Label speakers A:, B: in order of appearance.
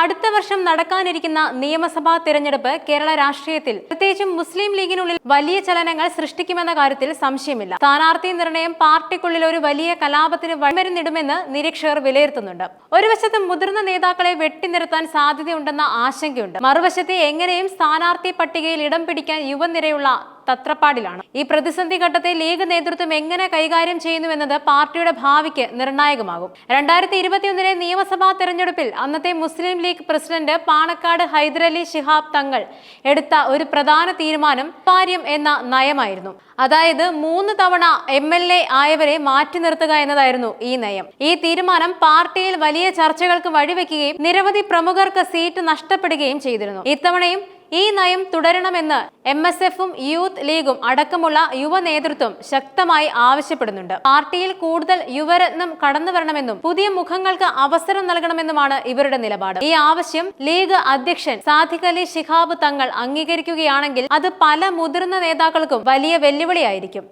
A: അടുത്ത വർഷം നടക്കാനിരിക്കുന്ന നിയമസഭാ തിരഞ്ഞെടുപ്പ് കേരള രാഷ്ട്രീയത്തിൽ പ്രത്യേകിച്ചും മുസ്ലിം ലീഗിനുള്ളിൽ വലിയ ചലനങ്ങൾ സൃഷ്ടിക്കുമെന്ന കാര്യത്തിൽ സംശയമില്ല. സ്ഥാനാർത്ഥി നിർണയം പാർട്ടിക്കുള്ളിൽ ഒരു വലിയ കലാപത്തിന് വഴിമരുന്നിടുമെന്ന് നിരീക്ഷകർ വിലയിരുത്തുന്നുണ്ട്. ഒരു വശത്ത് മുതിർന്ന നേതാക്കളെ വെട്ടിനിർത്താൻ സാധ്യതയുണ്ടെന്ന ആശങ്കയുണ്ട്. മറുവശത്തെ എങ്ങനെയും സ്ഥാനാർത്ഥി പട്ടികയിൽ ഇടം പിടിക്കാൻ യുവനിരയുള്ള തത്രപ്പാടിലാണ്. ഈ പ്രതിസന്ധി ഘട്ടത്തെ ലീഗ് നേതൃത്വം എങ്ങനെ കൈകാര്യം ചെയ്യുന്നുവെന്നത് പാർട്ടിയുടെ ഭാവിക്ക് നിർണായകമാകും. 2021 നിയമസഭാ തെരഞ്ഞെടുപ്പിൽ അന്നത്തെ മുസ്ലിം ലീഗ് പ്രസിഡന്റ് പാണക്കാട് ഹൈദരലി ശിഹാബ് തങ്ങൾ എടുത്ത ഒരു പ്രധാന തീരുമാനം കാര്യം എന്ന നയമായിരുന്നു. അതായത് 3 തവണ MLA ആയവരെ മാറ്റി നിർത്തുക എന്നതായിരുന്നു ഈ നയം. ഈ തീരുമാനം പാർട്ടിയിൽ വലിയ ചർച്ചകൾക്ക് വഴിവെക്കുകയും നിരവധി പ്രമുഖർക്ക് സീറ്റ് നഷ്ടപ്പെടുകയും ചെയ്തിരുന്നു. ഇത്തവണയും ഈ നയം തുടരണമെന്ന് MSFും യൂത്ത് ലീഗും അടക്കമുള്ള യുവ നേതൃത്വം ശക്തമായി ആവശ്യപ്പെടുന്നുണ്ട്. പാർട്ടിയിൽ കൂടുതൽ യുവരത്നം കടന്നുവരണമെന്നും പുതിയ മുഖങ്ങൾക്ക് അവസരം നൽകണമെന്നുമാണ് ഇവരുടെ നിലപാട്. ഈ ആവശ്യം ലീഗ് അധ്യക്ഷൻ സാദിഖ് അലി ശിഹാബ് തങ്ങൾ അംഗീകരിക്കുകയാണെങ്കിൽ അത് പല മുതിർന്ന നേതാക്കൾക്കും വലിയ വെല്ലുവിളിയായിരിക്കും.